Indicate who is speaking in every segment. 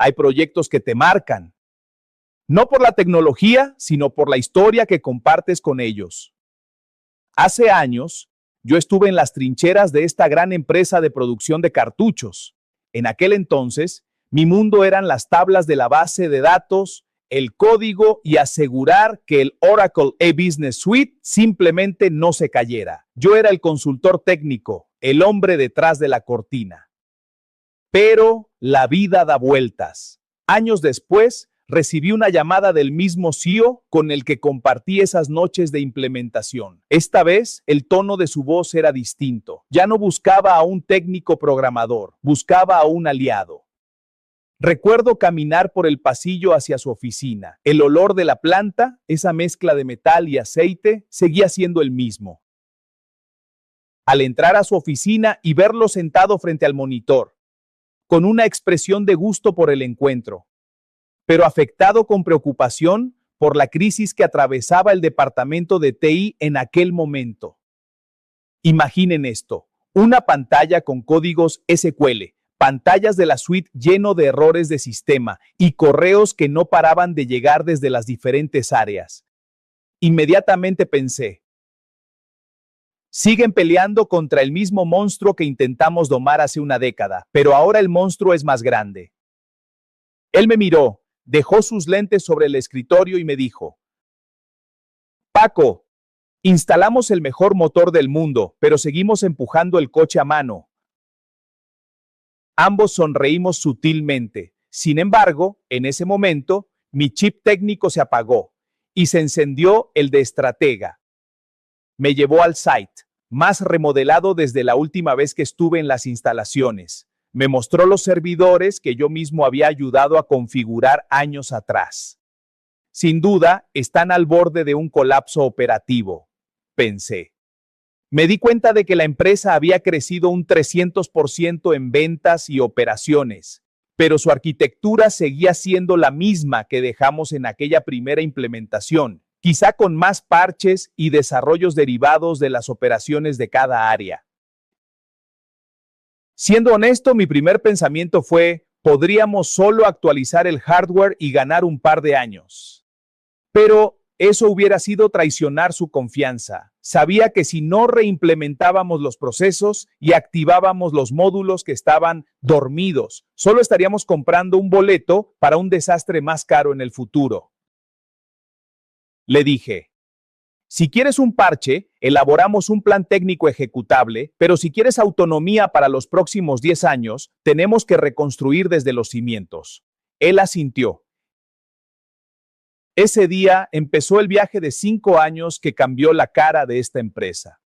Speaker 1: Hay proyectos que te marcan, no por la tecnología, sino por la historia que compartes con ellos. Hace años, yo estuve en las trincheras de esta gran empresa de producción de cartuchos. En aquel entonces, mi mundo eran las tablas de la base de datos, el código y asegurar que el Oracle E-Business Suite simplemente no se cayera. Yo era el consultor técnico, el hombre detrás de la cortina. Pero la vida da vueltas. Años después, recibí una llamada del mismo CEO con el que compartí esas noches de implementación. Esta vez, el tono de su voz era distinto. Ya no buscaba a un técnico programador, buscaba a un aliado. Recuerdo caminar por el pasillo hacia su oficina. El olor de la planta, esa mezcla de metal y aceite, seguía siendo el mismo. Al entrar a su oficina y verlo sentado frente al monitor, con una expresión de gusto por el encuentro, pero afectado con preocupación por la crisis que atravesaba el departamento de TI en aquel momento. Imaginen esto, una pantalla con códigos SQL, pantallas de la suite lleno de errores de sistema y correos que no paraban de llegar desde las diferentes áreas. Inmediatamente pensé, siguen peleando contra el mismo monstruo que intentamos domar hace una década, pero ahora el monstruo es más grande. Él me miró, dejó sus lentes sobre el escritorio y me dijo, Paco, instalamos el mejor motor del mundo, pero seguimos empujando el coche a mano. Ambos sonreímos sutilmente. Sin embargo, en ese momento, mi chip técnico se apagó y se encendió el de estratega. Me llevó al site, más remodelado desde la última vez que estuve en las instalaciones. Me mostró los servidores que yo mismo había ayudado a configurar años atrás. Sin duda, están al borde de un colapso operativo, pensé. Me di cuenta de que la empresa había crecido un 300% en ventas y operaciones, pero su arquitectura seguía siendo la misma que dejamos en aquella primera implementación, quizá con más parches y desarrollos derivados de las operaciones de cada área. Siendo honesto, mi primer pensamiento fue, podríamos solo actualizar el hardware y ganar un par de años. Pero eso hubiera sido traicionar su confianza. Sabía que si no reimplementábamos los procesos y activábamos los módulos que estaban dormidos, solo estaríamos comprando un boleto para un desastre más caro en el futuro. Le dije, si quieres un parche, elaboramos un plan técnico ejecutable, pero si quieres autonomía para los próximos 10 años, tenemos que reconstruir desde los cimientos. Él asintió. Ese día empezó el viaje de 5 años que cambió la cara de esta empresa.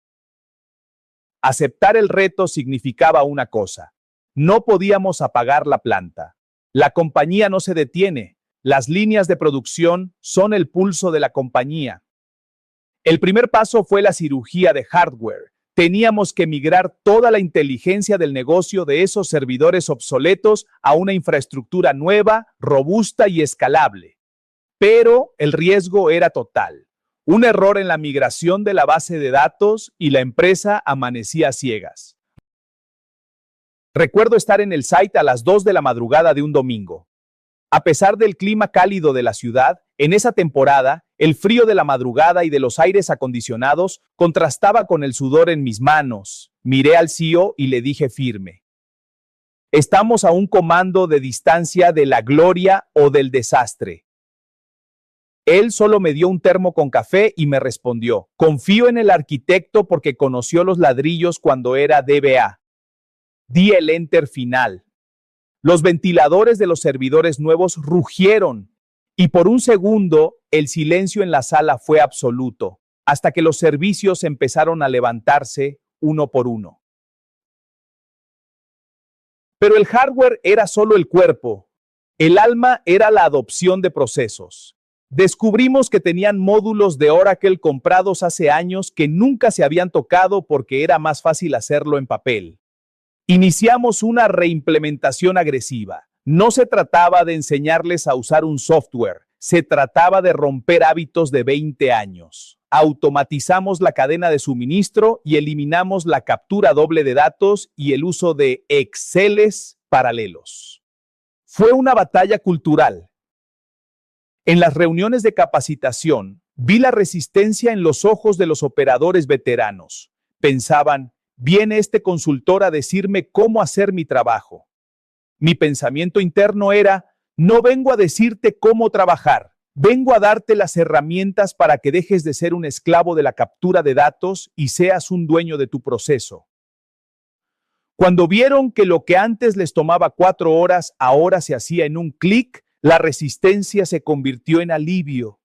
Speaker 1: Aceptar el reto significaba una cosa. No podíamos apagar la planta. La compañía no se detiene. Las líneas de producción son el pulso de la compañía. El primer paso fue la cirugía de hardware. Teníamos que migrar toda la inteligencia del negocio de esos servidores obsoletos a una infraestructura nueva, robusta y escalable. Pero el riesgo era total. Un error en la migración de la base de datos y la empresa amanecía a ciegas. Recuerdo estar en el site a las 2 de la madrugada de un domingo. A pesar del clima cálido de la ciudad, en esa temporada, el frío de la madrugada y de los aires acondicionados contrastaba con el sudor en mis manos. Miré al CEO y le dije firme, estamos a un comando de distancia de la gloria o del desastre. Él solo me dio un termo con café y me respondió, confío en el arquitecto porque conoció los ladrillos cuando era DBA. Di el enter final. Los ventiladores de los servidores nuevos rugieron y por un segundo el silencio en la sala fue absoluto, hasta que los servicios empezaron a levantarse uno por uno. Pero el hardware era solo el cuerpo. El alma era la adopción de procesos. Descubrimos que tenían módulos de Oracle comprados hace años que nunca se habían tocado porque era más fácil hacerlo en papel. Iniciamos una reimplementación agresiva. No se trataba de enseñarles a usar un software, se trataba de romper hábitos de 20 años. Automatizamos la cadena de suministro y eliminamos la captura doble de datos y el uso de Exceles paralelos. Fue una batalla cultural. En las reuniones de capacitación, vi la resistencia en los ojos de los operadores veteranos. Pensaban, viene este consultor a decirme cómo hacer mi trabajo. Mi pensamiento interno era, no vengo a decirte cómo trabajar, vengo a darte las herramientas para que dejes de ser un esclavo de la captura de datos y seas un dueño de tu proceso. Cuando vieron que lo que antes les tomaba 4 horas, ahora se hacía en un clic, la resistencia se convirtió en alivio.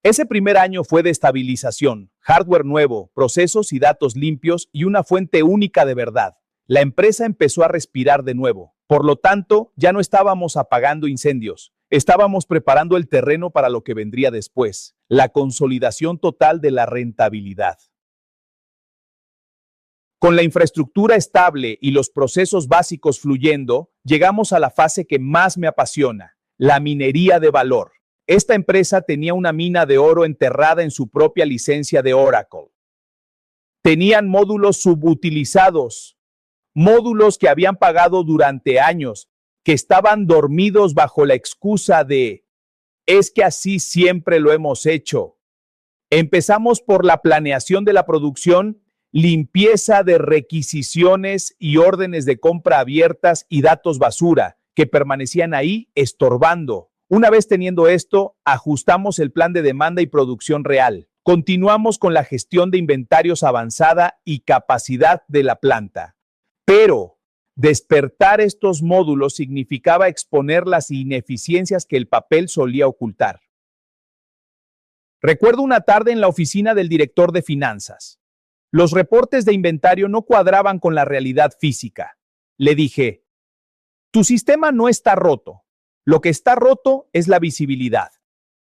Speaker 1: Ese primer año fue de estabilización, hardware nuevo, procesos y datos limpios y una fuente única de verdad. La empresa empezó a respirar de nuevo. Por lo tanto, ya no estábamos apagando incendios. Estábamos preparando el terreno para lo que vendría después, la consolidación total de la rentabilidad. Con la infraestructura estable y los procesos básicos fluyendo, llegamos a la fase que más me apasiona, la minería de valor. Esta empresa tenía una mina de oro enterrada en su propia licencia de Oracle. Tenían módulos subutilizados, módulos que habían pagado durante años, que estaban dormidos bajo la excusa de «es que así siempre lo hemos hecho». Empezamos por la planeación de la producción, limpieza de requisiciones y órdenes de compra abiertas y datos basura que permanecían ahí estorbando. Una vez teniendo esto, ajustamos el plan de demanda y producción real. Continuamos con la gestión de inventarios avanzada y capacidad de la planta. Pero despertar estos módulos significaba exponer las ineficiencias que el papel solía ocultar. Recuerdo una tarde en la oficina del director de finanzas. Los reportes de inventario no cuadraban con la realidad física. Le dije, tu sistema no está roto. Lo que está roto es la visibilidad.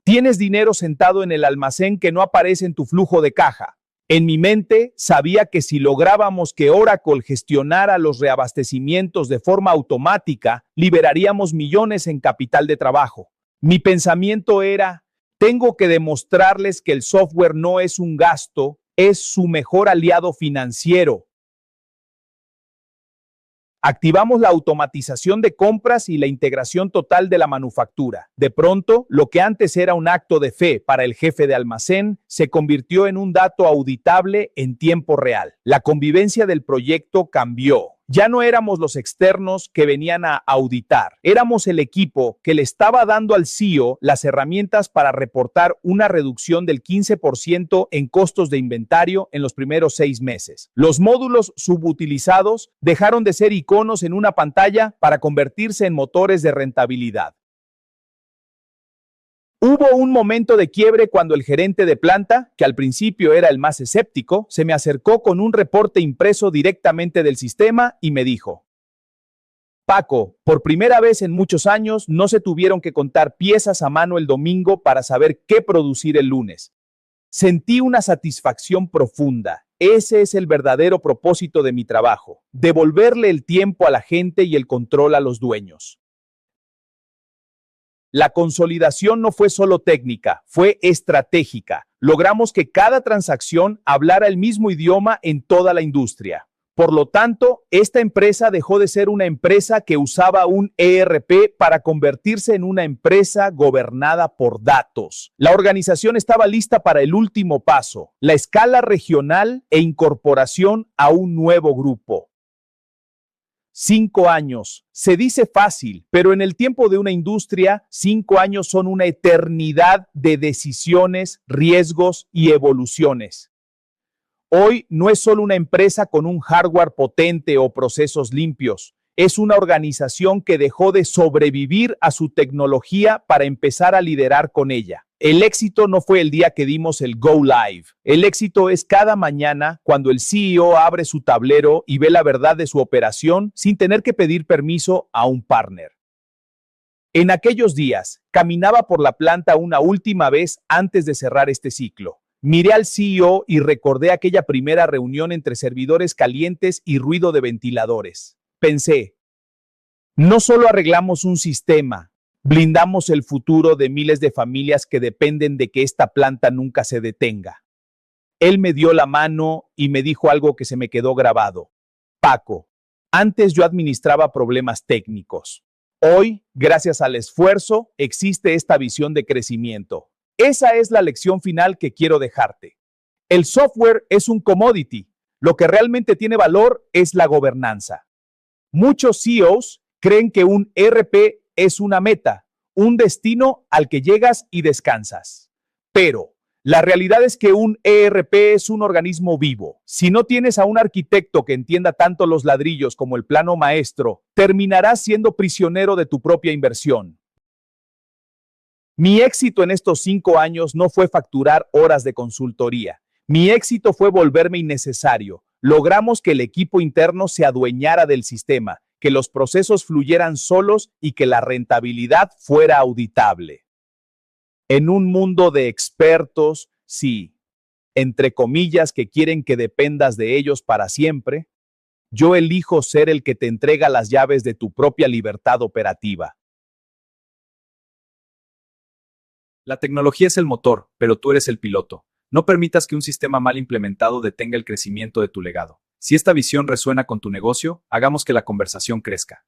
Speaker 1: Tienes dinero sentado en el almacén que no aparece en tu flujo de caja. En mi mente sabía que si lográbamos que Oracle gestionara los reabastecimientos de forma automática, liberaríamos millones en capital de trabajo. Mi pensamiento era, tengo que demostrarles que el software no es un gasto, es su mejor aliado financiero. Activamos la automatización de compras y la integración total de la manufactura. De pronto, lo que antes era un acto de fe para el jefe de almacén se convirtió en un dato auditable en tiempo real. La convivencia del proyecto cambió. Ya no éramos los externos que venían a auditar, éramos el equipo que le estaba dando al CEO las herramientas para reportar una reducción del 15% en costos de inventario en los primeros 6 meses. Los módulos subutilizados dejaron de ser iconos en una pantalla para convertirse en motores de rentabilidad. Hubo un momento de quiebre cuando el gerente de planta, que al principio era el más escéptico, se me acercó con un reporte impreso directamente del sistema y me dijo, Paco, por primera vez en muchos años no se tuvieron que contar piezas a mano el domingo para saber qué producir el lunes. Sentí una satisfacción profunda. Ese es el verdadero propósito de mi trabajo, devolverle el tiempo a la gente y el control a los dueños. La consolidación no fue solo técnica, fue estratégica. Logramos que cada transacción hablara el mismo idioma en toda la industria. Por lo tanto, esta empresa dejó de ser una empresa que usaba un ERP para convertirse en una empresa gobernada por datos. La organización estaba lista para el último paso, la escala regional e incorporación a un nuevo grupo. 5 años. Se dice fácil, pero en el tiempo de una industria, 5 años son una eternidad de decisiones, riesgos y evoluciones. Hoy no es solo una empresa con un hardware potente o procesos limpios. Es una organización que dejó de sobrevivir a su tecnología para empezar a liderar con ella. El éxito no fue el día que dimos el Go Live. El éxito es cada mañana cuando el CEO abre su tablero y ve la verdad de su operación sin tener que pedir permiso a un partner. En aquellos días, caminaba por la planta una última vez antes de cerrar este ciclo. Miré al CEO y recordé aquella primera reunión entre servidores calientes y ruido de ventiladores. Pensé, no solo arreglamos un sistema, blindamos el futuro de miles de familias que dependen de que esta planta nunca se detenga. Él me dio la mano y me dijo algo que se me quedó grabado. Paco, antes yo administraba problemas técnicos. Hoy, gracias al esfuerzo, existe esta visión de crecimiento. Esa es la lección final que quiero dejarte. El software es un commodity. Lo que realmente tiene valor es la gobernanza. Muchos CEOs creen que un ERP es una meta, un destino al que llegas y descansas. Pero la realidad es que un ERP es un organismo vivo. Si no tienes a un arquitecto que entienda tanto los ladrillos como el plano maestro, terminarás siendo prisionero de tu propia inversión. Mi éxito en estos 5 años no fue facturar horas de consultoría. Mi éxito fue volverme innecesario. Logramos que el equipo interno se adueñara del sistema, que los procesos fluyeran solos y que la rentabilidad fuera auditable. En un mundo de expertos, sí, entre comillas, que quieren que dependas de ellos para siempre, yo elijo ser el que te entrega las llaves de tu propia libertad operativa.
Speaker 2: La tecnología es el motor, pero tú eres el piloto. No permitas que un sistema mal implementado detenga el crecimiento de tu legado. Si esta visión resuena con tu negocio, hagamos que la conversación crezca.